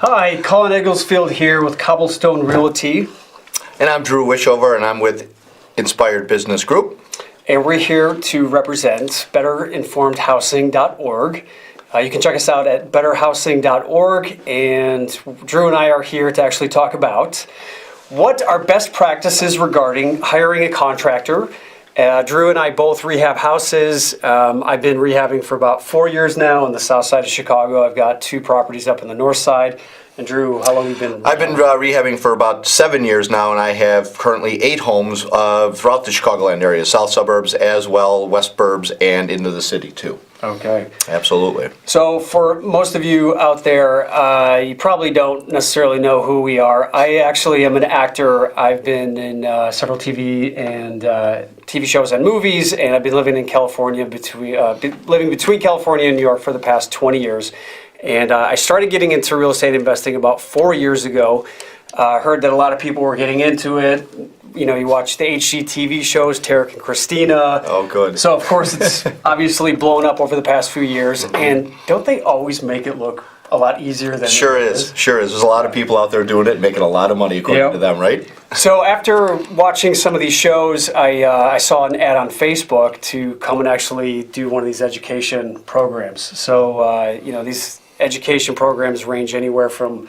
Hi, Colin Egglesfield here with Cobblestone Realty. And I'm Drew Wischhover, and I'm with Inspired Business Group. And we're here to represent betterinformedhousing.org. You can check us out at betterhousing.org, and Drew and I are here to actually talk about what are best practices regarding hiring a contractor. Drew and I both rehab houses. I've been rehabbing for about 4 years now on the south side of Chicago. I've got 2 properties up on the north side. And Drew, how long have you been? I've been rehabbing for about 7 years now, and I have currently 8 homes throughout the Chicagoland area, south suburbs as well, west burbs, and into the city too. Okay. Absolutely. So for most of you out there, you probably don't necessarily know who we are. I actually am an actor. I've been in several TV shows and movies, and I've been living in California, living between California and New York for the past 20 years. And I started getting into real estate investing about 4 years ago. Heard that a lot of people were getting into it. You know, you watch the HGTV shows, Tarek and Christina. Oh, good. So, of course, it's obviously blown up over the past few years. And don't they always make it look a lot easier than Sure it is. Sure is. There's a lot of people out there doing it, making a lot of money according to them, right? So after watching some of these shows, I saw an ad on Facebook to come and actually do one of these education programs. So, these education programs range anywhere from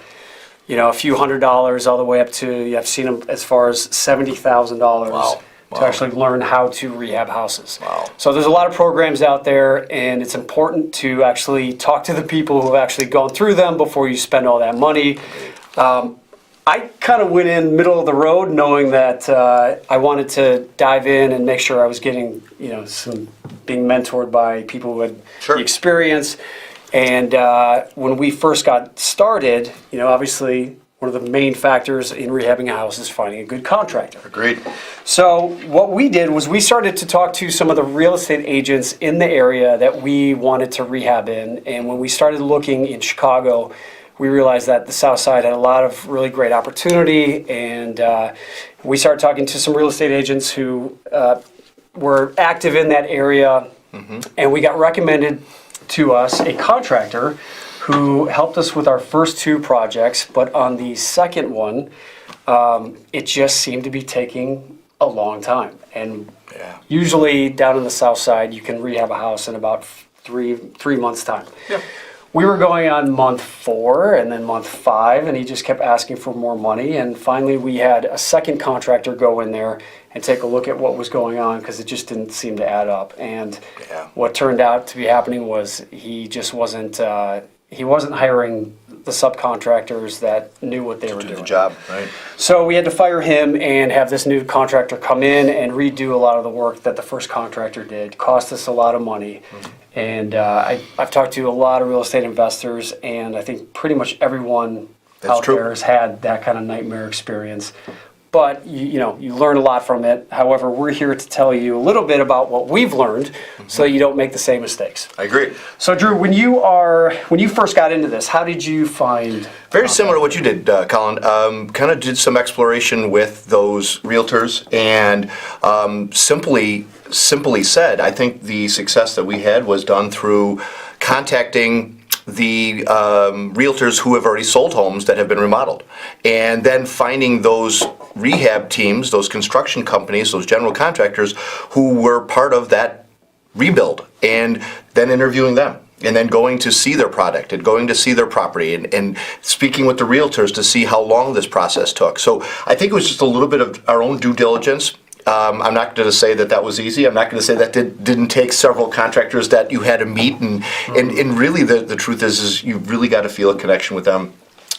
a few $100s all the way up to, I've seen them as far as $70,000 to actually learn how to rehab houses. Wow. So there's a lot of programs out there, and it's important to actually talk to the people who have actually gone through them before you spend all that money. I kind of went in middle of the road knowing that I wanted to dive in and make sure I was getting, being mentored by people who had the experience. And when we first got started, obviously one of the main factors in rehabbing a house is finding a good contractor. Agreed. So what we did was we started to talk to some of the real estate agents in the area that we wanted to rehab in. And when we started looking in Chicago, we realized that the South Side had a lot of really great opportunity. And we started talking to some real estate agents who were active in that area. Mm-hmm. And we got recommended to us a contractor who helped us with our first 2 projects, but on the second one, it just seemed to be taking a long time. And usually down in the south side, you can rehab a house in about three months' time. Yeah. We were going on month 4 and then month 5, and he just kept asking for more money. And finally, we had a second contractor go in there and take a look at what was going on because it just didn't seem to add up. And what turned out to be happening was he just wasn't hiring the subcontractors that knew what they were doing. The job, right? So we had to fire him and have this new contractor come in and redo a lot of the work that the first contractor did. Cost us a lot of money. Mm-hmm. And I've talked to a lot of real estate investors, and I think pretty much everyone out there has had that kind of nightmare experience. But you learn a lot from it. However, we're here to tell you a little bit about what we've learned so that you don't make the same mistakes. I agree. So Drew, when you first got into this, how did you find? Very similar to what you did, Colin. Kind of did some exploration with those realtors, and simply said, I think the success that we had was done through contacting the realtors who have already sold homes that have been remodeled, and then finding those rehab teams, those construction companies, those general contractors who were part of that rebuild, and then interviewing them, and then going to see their product and going to see their property and speaking with the realtors to see how long this process took. So I think it was just a little bit of our own due diligence. I'm not going to say that was easy. I'm not going to say that didn't take several contractors that you had to meet. And really the truth is you've really got to feel a connection with them,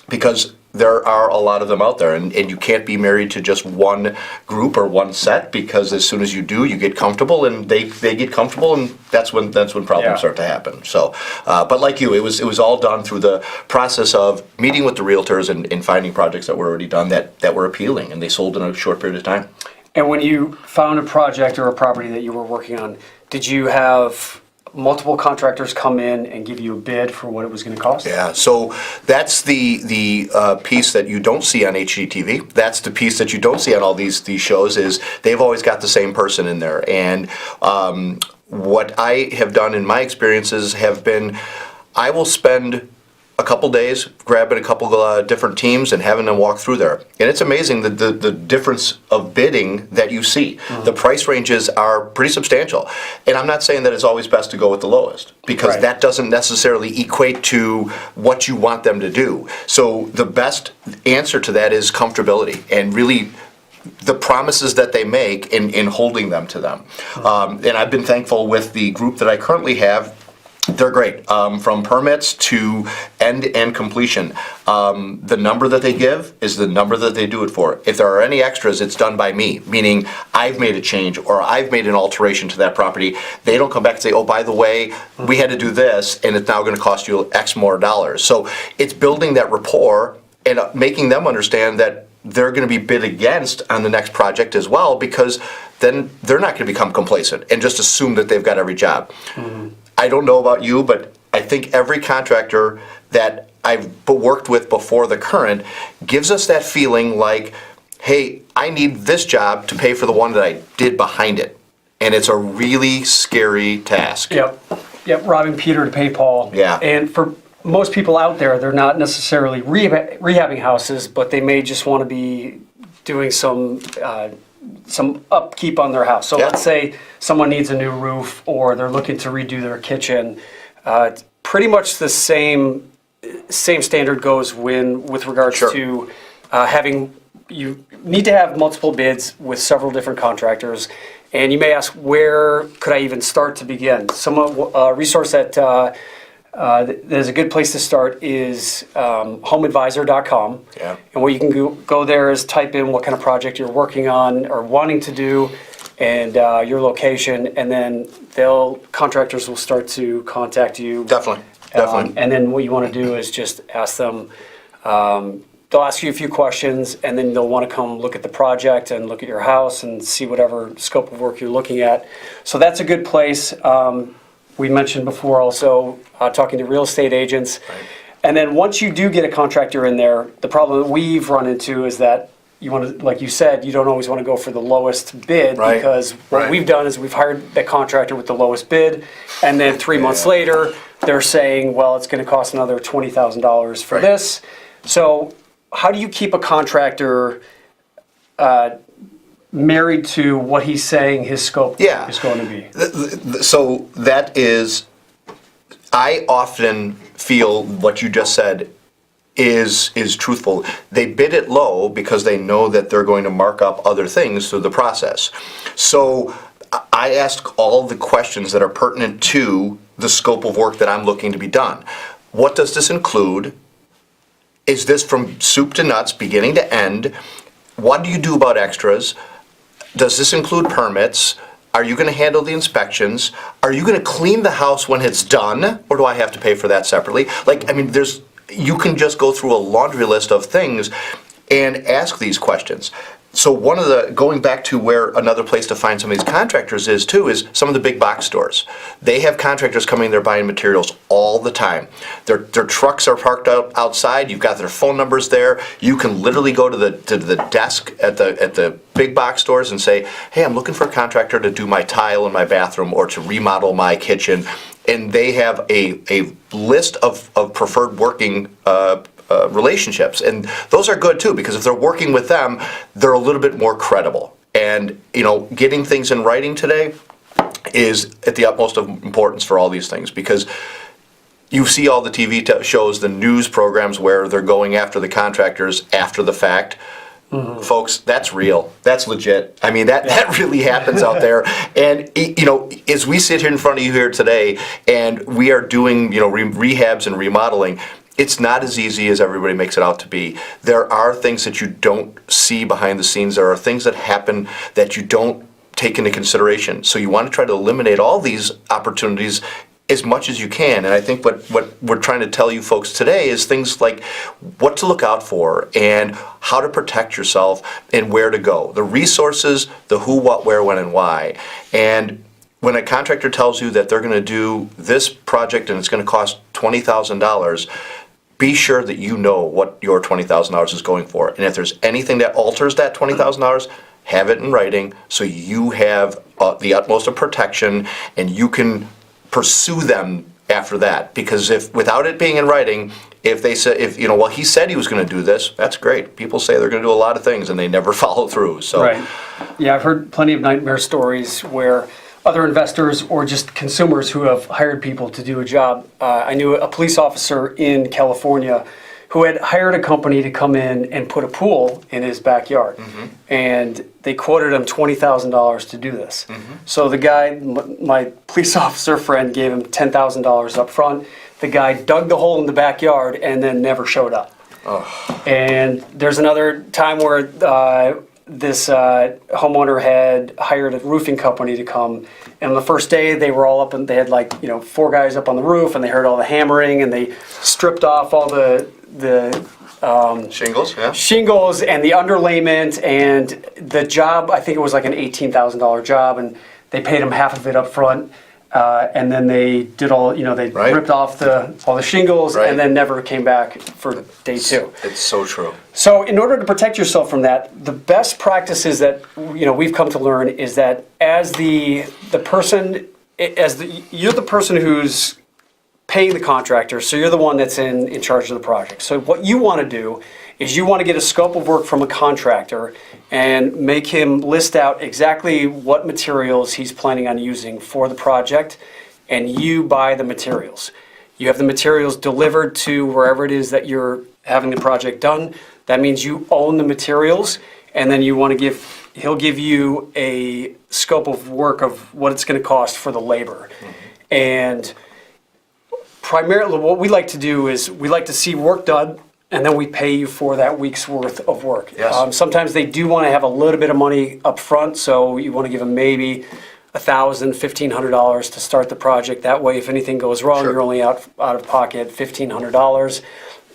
because there are a lot of them out there. And you can't be married to just one group or one set, because as soon as you do, you get comfortable and they get comfortable, and that's when problems start to happen. So, but like you, it was all done through the process of meeting with the realtors and finding projects that were already done that were appealing, and they sold in a short period of time. And when you found a project or a property that you were working on, did you have multiple contractors come in and give you a bid for what it was going to cost? Yeah, so that's the piece that you don't see on HGTV. That's the piece that you don't see on all these shows, is they've always got the same person in there. And what I have done in my experiences have been, I will spend a couple days, grabbing a couple different teams and having them walk through there. And it's amazing the difference of bidding that you see. The price ranges are pretty substantial. And I'm not saying that it's always best to go with the lowest, because Right. that doesn't necessarily equate to what you want them to do. So the best answer to that is comfortability, and really the promises that they make in holding them to them. And I've been thankful with the group that I currently have. They're great, from permits to end-to-end completion. The number that they give is the number that they do it for. If there are any extras, it's done by me, meaning I've made a change or I've made an alteration to that property. They don't come back and say, oh, by the way, we had to do this and it's now going to cost you X more dollars. So it's building that rapport and making them understand that they're going to be bid against on the next project as well, because then they're not going to become complacent and just assume that they've got every job. I don't know about you, but I think every contractor that I've worked with before the current gives us that feeling like, hey, I need this job to pay for the one that I did behind it. And it's a really scary task. Yep, robbing Peter to pay Paul. Yeah. And for most people out there, they're not necessarily rehabbing houses, but they may just want to be doing some upkeep on their house. So Yeah. let's say someone needs a new roof, or they're looking to redo their kitchen. It's pretty much the same standard goes with regards Sure. to having, you need to have multiple bids with several different contractors. And you may ask, where could I even start to begin? A resource that there's a good place to start is homeadvisor.com. Yeah. And what you can go there is type in what kind of project you're working on or wanting to do, and your location, and then contractors will start to contact you. Definitely. And then what you want to do is just ask them, they'll ask you a few questions, and then they'll want to come look at the project and look at your house and see whatever scope of work you're looking at. So that's a good place. We mentioned before also talking to real estate agents. Right. And then once you do get a contractor in there, the problem that we've run into is that you want to, like you said, you don't always want to go for the lowest bid, Right. because what Right. we've done is we've hired the contractor with the lowest bid, and then 3 months later, they're saying, well, it's going to cost another $20,000 for Right. this. So how do you keep a contractor married to what he's saying his scope Yeah. is going to be? So that is, I often feel what you just said is truthful. They bid it low because they know that they're going to mark up other things through the process. So I ask all the questions that are pertinent to the scope of work that I'm looking to be done. What does this include? Is this from soup to nuts, beginning to end? What do you do about extras? Does this include permits? Are you going to handle the inspections? Are you going to clean the house when it's done? Or do I have to pay for that separately? You can just go through a laundry list of things and ask these questions. So going back to where another place to find some of these contractors is too, is some of the big box stores. They have contractors coming in there buying materials all the time. Their trucks are parked outside. You've got their phone numbers there. You can literally go to the desk at the big box stores and say, hey, I'm looking for a contractor to do my tile in my bathroom or to remodel my kitchen. And they have a list of preferred working relationships, and those are good too, because if they're working with them, they're a little bit more credible. And getting things in writing today is at the utmost of importance for all these things, because you see all the TV shows, the news programs where they're going after the contractors after the fact. Folks, that's real. That's legit. I mean, that really happens out there. And as we sit here in front of you here today, and we are doing rehabs and remodeling, it's not as easy as everybody makes it out to be. There are things that you don't see behind the scenes. There are things that happen that you don't take into consideration. So you want to try to eliminate all these opportunities as much as you can. And I think what we're trying to tell you folks today is things like what to look out for and how to protect yourself and where to go. The resources, the who, what, where, when, and why. And when a contractor tells you that they're going to do this project and it's going to cost $20,000, be sure that you know what your $20,000 is going for. And if there's anything that alters that $20,000, have it in writing so you have the utmost of protection and you can pursue them after that, because if without it being in writing, if they say, well, he said he was going to do this, that's great. People say they're going to do a lot of things and they never follow through. So, Right. Yeah, I've heard plenty of nightmare stories where other investors or just consumers who have hired people to do a job. I knew a police officer in California who had hired a company to come in and put a pool in his backyard. And they quoted him $20,000 to do this. So the guy, my police officer friend, gave him $10,000 up front. The guy dug the hole in the backyard and then never showed up. And there's another time where this homeowner had hired a roofing company to come, and on the first day they were all up and they had 4 guys up on the roof, and they heard all the hammering, and they stripped off all the shingles and the underlayment, and the job, I think it was like an $18,000 job, and they paid him half of it up front. And then they did they ripped off all the shingles and then never came back for day 2. It's so true. So in order to protect yourself from that, the best practices that we've come to learn is that as you're the person who's paying the contractor, so you're the one that's in charge of the project. So what you want to do is you want to get a scope of work from a contractor and make him list out exactly what materials he's planning on using for the project, and you buy the materials. You have the materials delivered to wherever it is that you're having the project done. That means you own the materials, and then he'll give you a scope of work of what it's going to cost for the labor. And primarily what we like to do is we like to see work done, and then we pay you for that week's worth of work. Yes. Sometimes they do want to have a little bit of money up front, so you want to give them maybe $1,000, $1,500 to start the project. That way, if anything goes wrong, you're only out of pocket $1,500.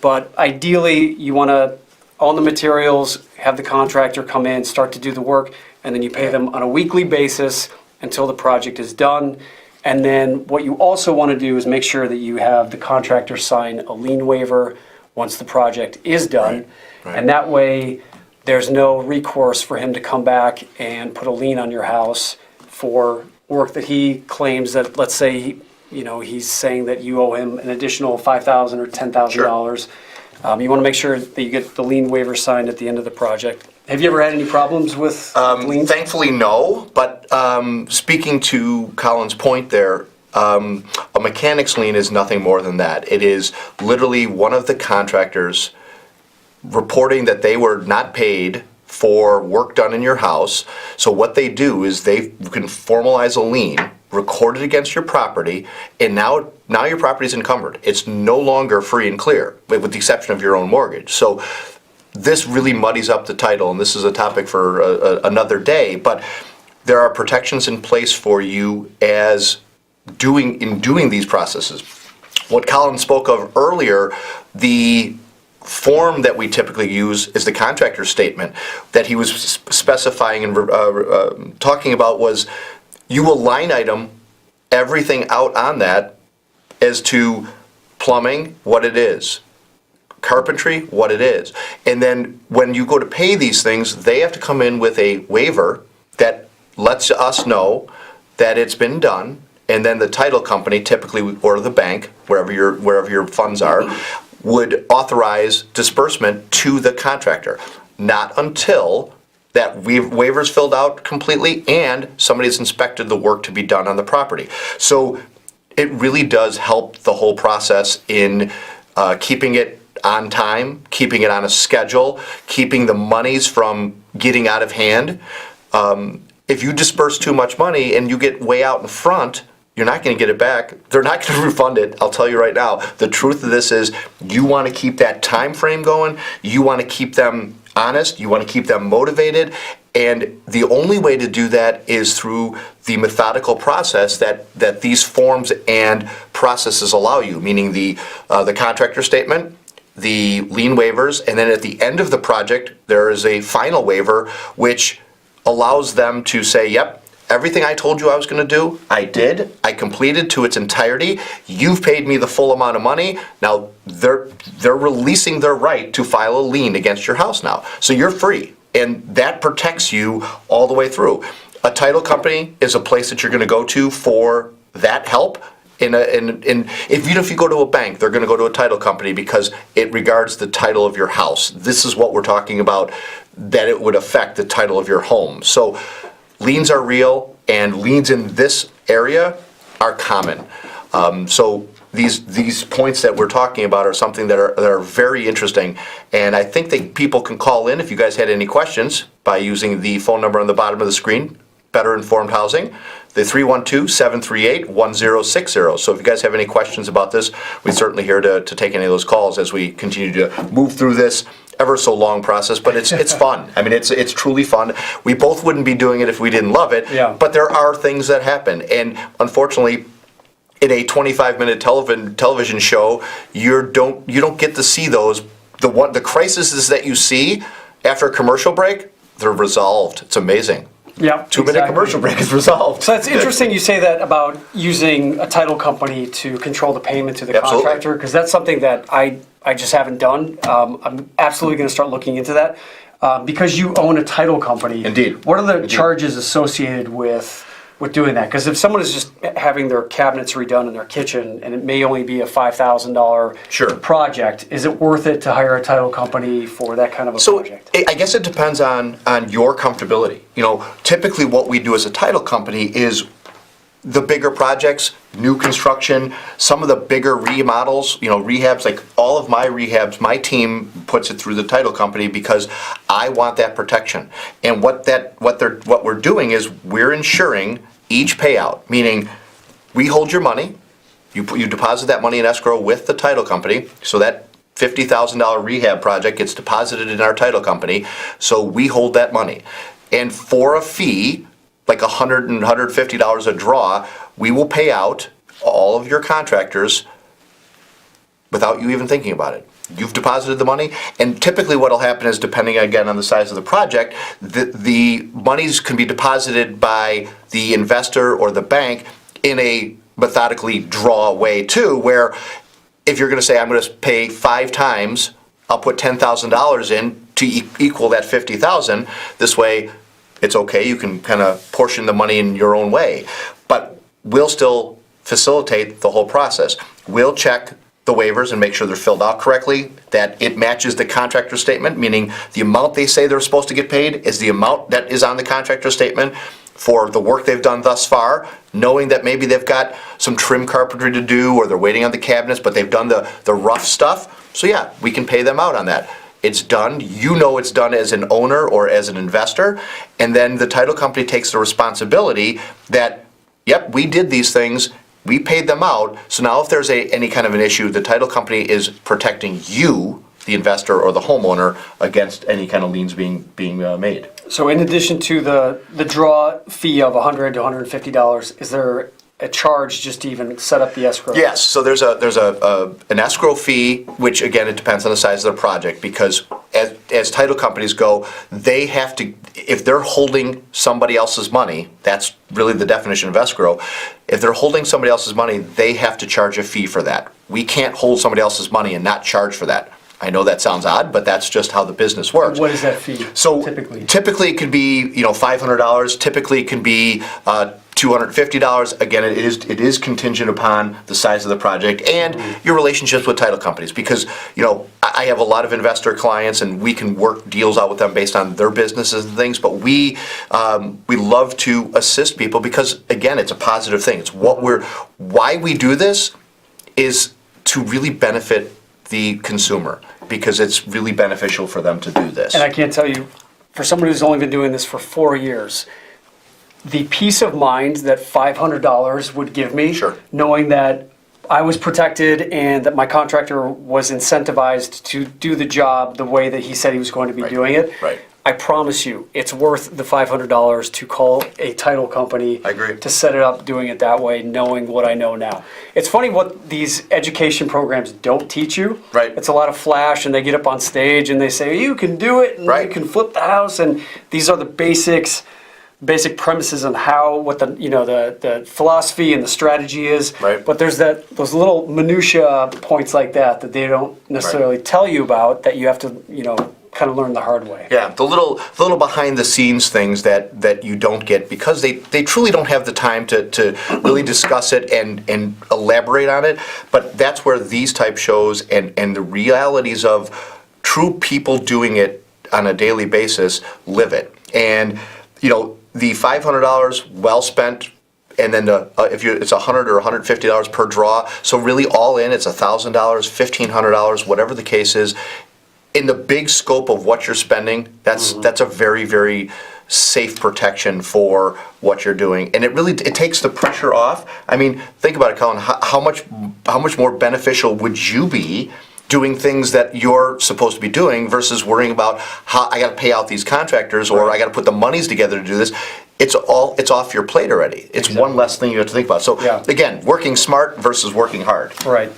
But ideally, you want to own the materials, have the contractor come in, start to do the work, and then you pay them on a weekly basis until the project is done. And then what you also want to do is make sure that you have the contractor sign a lien waiver once the project is done. Right. And that way, there's no recourse for him to come back and put a lien on your house for work that he claims that, let's say, he's saying that you owe him an additional $5,000 or $10,000. You want to make sure that you get the lien waiver signed at the end of the project. Have you ever had any problems with liens? Thankfully, no. But speaking to Colin's point there, a mechanic's lien is nothing more than that. It is literally one of the contractors reporting that they were not paid for work done in your house. So what they do is they can formalize a lien, record it against your property, and now your property is encumbered. It's no longer free and clear, with the exception of your own mortgage. So this really muddies up the title, and this is a topic for another day, but there are protections in place for you in doing these processes. What Colin spoke of earlier, the form that we typically use is the contractor statement that he was specifying and talking about was you will line item everything out on that as to plumbing, what it is, carpentry, what it is. And then when you go to pay these things, they have to come in with a waiver that lets us know that it's been done, and then the title company, typically, or the bank, wherever your funds are, would authorize disbursement to the contractor. Not until that waiver's filled out completely and somebody's inspected the work to be done on the property. So it really does help the whole process in keeping it on time, keeping it on a schedule, keeping the monies from getting out of hand. If you disperse too much money and you get way out in front, you're not going to get it back. They're not going to refund it. I'll tell you right now. The truth of this is you want to keep that time frame going. You want to keep them honest. You want to keep them motivated. And the only way to do that is through the methodical process that these forms and processes allow you, meaning the contractor statement, the lien waivers, and then at the end of the project, there is a final waiver which allows them to say, yep, everything I told you I was going to do, I did. I completed to its entirety. You've paid me the full amount of money. Now they're releasing their right to file a lien against your house now. So you're free, and that protects you all the way through. A title company is a place that you're going to go to for that help, Even if you go to a bank, they're going to go to a title company because it regards the title of your house. This is what we're talking about, that it would affect the title of your home. So liens are real, and liens in this area are common. So these points that we're talking about are something that are very interesting, and I think that people can call in if you guys had any questions by using the phone number on the bottom of the screen, Better Informed Housing, the 312-738-1060. So if you guys have any questions about this, we're certainly here to take any of those calls as we continue to move through this ever so long process, but it's fun. I mean, it's truly fun. We both wouldn't be doing it if we didn't love it, Yeah. but there are things that happen, and unfortunately, in a 25-minute television show, you don't get to see those. The crises that you see after a commercial break, they're resolved. It's amazing. Yeah, 2-minute commercial break is resolved. So it's interesting you say that about using a title company to control the payment to the Absolutely. contractor, because that's something that I just haven't done. I'm absolutely going to start looking into that. Because you own a title company. Indeed. What are the charges associated with doing that? Because if someone is just having their cabinets redone in their kitchen and it may only be a $5,000 Sure. project, is it worth it to hire a title company for that kind of a project? I guess it depends on your comfortability. Typically what we do as a title company is the bigger projects, new construction, some of the bigger remodels, rehabs, like all of my rehabs, my team puts it through the title company because I want that protection. And what we're doing is we're insuring each payout, meaning we hold your money, you deposit that money in escrow with the title company, so that $50,000 rehab project gets deposited in our title company, so we hold that money. And for a fee, like $100 and $150 a draw, we will pay out all of your contractors without you even thinking about it. You've deposited the money, and typically what will happen is, depending again on the size of the project, the monies can be deposited by the investor or the bank in a methodically draw way too, where if you're going to say, I'm going to pay 5 times, I'll put $10,000 in to equal that $50,000. This way, it's okay, you can kind of portion the money in your own way. But we'll still facilitate the whole process. We'll check the waivers and make sure they're filled out correctly, that it matches the contractor statement, meaning the amount they say they're supposed to get paid is the amount that is on the contractor statement for the work they've done thus far, knowing that maybe they've got some trim carpentry to do or they're waiting on the cabinets, but they've done the rough stuff. So yeah, we can pay them out on that. It's done, it's done as an owner or as an investor, and then the title company takes the responsibility that, yep, we did these things, we paid them out, so now if there's any kind of an issue, the title company is protecting you, the investor or the homeowner, against any kind of liens being made. So in addition to the draw fee of $100 to $150, is there a charge just to even set up the escrow? Yes, so there's an escrow fee, which again, it depends on the size of the project, because as title companies go, they have to, if they're holding somebody else's money, that's really the definition of escrow. If they're holding somebody else's money, they have to charge a fee for that. We can't hold somebody else's money and not charge for that. I know that sounds odd, but that's just how the business works. What is that fee typically? Typically it could be $500. Typically it can be $250. Again, it is contingent upon the size of the project and your relationships with title companies, because I have a lot of investor clients and we can work deals out with them based on their businesses and things. But we love to assist people because, again, it's a positive thing. It's why we do this is to really benefit the consumer, because it's really beneficial for them to do this. And I can't tell you, for someone who's only been doing this for 4 years, the peace of mind that $500 would give me, Sure. knowing that I was protected and that my contractor was incentivized to do the job the way that he said he was going to be doing it. Right. I promise you, it's worth the $500 to call a title company I agree. to set it up doing it that way, knowing what I know now. It's funny what these education programs don't teach you. Right. It's a lot of flash, and they get up on stage and they say, you can do it, and Right. you can flip the house, and these are the basic premises on what the philosophy and the strategy is. Right. But there's those little minutia points like that they don't necessarily tell you about, that you have to kind of learned the hard way. Yeah, the little behind the scenes things that you don't get because they truly don't have the time to really discuss it and elaborate on it. But that's where these type shows and the realities of true people doing it on a daily basis live it. And the $500 well spent. And then if it's $100 or $150 per draw, so really all in it's $1,000, $1,500, whatever the case is. In the big scope of what you're spending, that's a very, very safe protection for what you're doing, and it takes the pressure off. I mean, think about it, Colin. How much more beneficial would you be doing things that you're supposed to be doing versus worrying about how I got to pay out these contractors or I got to put the monies together to do this? It's off your plate already. It's Exactly. one less thing you have to think about. So again, working smart versus working hard. Right.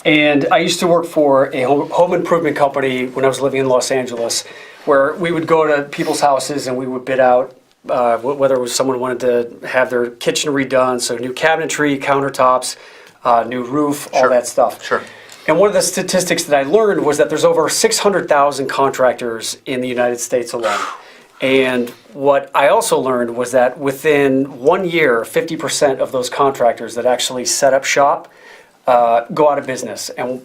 And I used to work for a home improvement company when I was living in Los Angeles, where we would go to people's houses and we would bid out whether it was someone wanted to have their kitchen redone, so new cabinetry, countertops, new roof, all that stuff. Sure. And one of the statistics that I learned was that there's over 600,000 contractors in the United States alone. And what I also learned was that within 1 year, 50% of those contractors that actually set up shop go out of business. And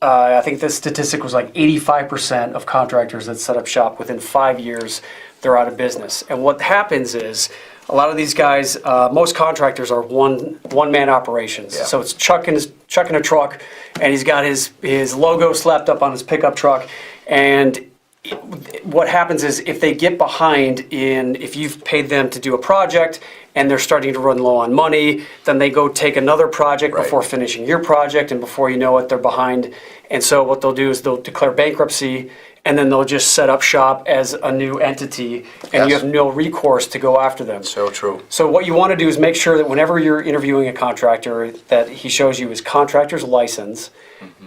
I think the statistic was like 85% of contractors that set up shop within 5 years, they're out of business. And what happens is a lot of these guys, most contractors are one-man operations. Yeah. So it's chucking a truck, and he's got his logo slapped up on his pickup truck. And what happens is if they get behind if you've paid them to do a project and they're starting to run low on money, then they go take another project Right. before finishing your project, and before you know it, they're behind. And so what they'll do is they'll declare bankruptcy, and then they'll just set up shop as a new entity, and you Yes. have no recourse to go after them. So true. So what you want to do is make sure that whenever you're interviewing a contractor, that he shows you his contractor's license,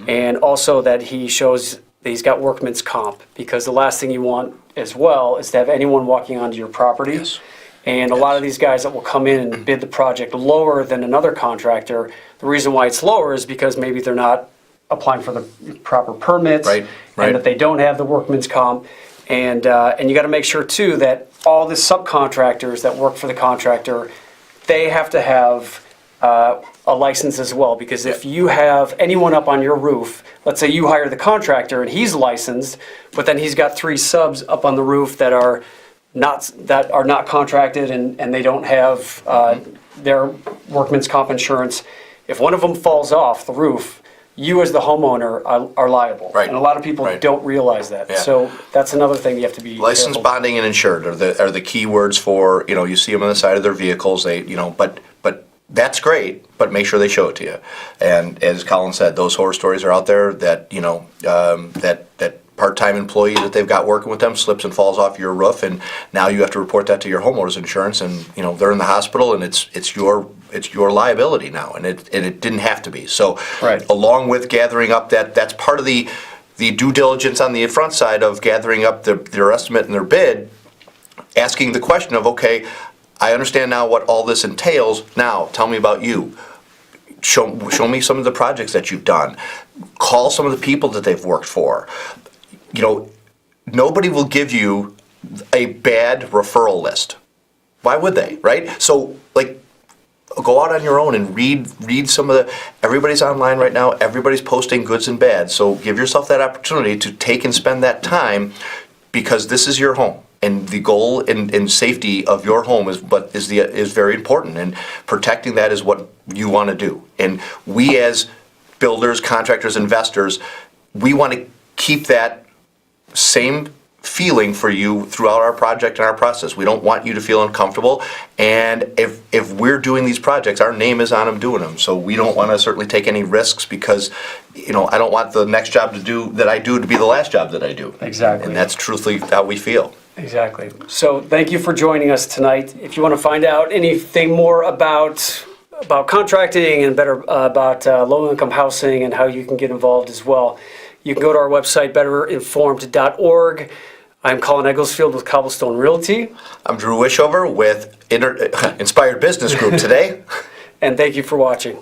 and also that he shows that he's got workman's comp, because the last thing you want as well is to have anyone walking onto your property. Yes. And a lot of these guys that will come in and bid the project lower than another contractor, the reason why it's lower is because maybe they're not applying for the proper permits, Right, right. and that they don't have the workman's comp. And you got to make sure too that all the subcontractors that work for the contractor, they have to have a license as well, because if you have anyone up on your roof, let's say you hire the contractor and he's licensed, but then he's got 3 subs up on the roof that are not contracted and they don't have their workman's comp insurance. If one of them falls off the roof, you as the homeowner are liable. Right. And a lot of people Right. don't realize that. Yeah. So that's another thing you have to be Licensed, careful. bonding, and insured are the key words for, you see them on the side of their vehicles, but that's great, but make sure they show it to you. And as Colin said, those horror stories are out there that, that part-time employee that they've got working with them slips and falls off your roof, and now you have to report that to your homeowner's insurance, and, they're in the hospital, and it's your liability now, and it didn't have to be. So, Right. along with gathering up that's part of the due diligence on the front side of gathering up their estimate and their bid, asking the question of, okay, I understand now what all this entails. Now, tell me about you. Show me some of the projects that you've done. Call some of the people that they've worked for. Nobody will give you a bad referral list. Why would they, right? So, go out on your own and read some of everybody's online right now. Everybody's posting goods and bads. So give yourself that opportunity to take and spend that time, because this is your home. And the goal and safety of your home is very important, and protecting that is what you want to do. And we as builders, contractors, investors, we want to keep that same feeling for you throughout our project and our process. We don't want you to feel uncomfortable, and if we're doing these projects, our name is on them doing them. So we don't want to certainly take any risks, because I don't want the next job that I do to be the last job that I do. Exactly. And that's truthfully how we feel. Exactly. So thank you for joining us tonight. If you want to find out anything more about contracting and better about low-income housing and how you can get involved as well, you can go to our website, betterinformed.org. I'm Colin Egglesfield with Cobblestone Realty. I'm Drew Wischhover with Inspired Business Group today. And thank you for watching.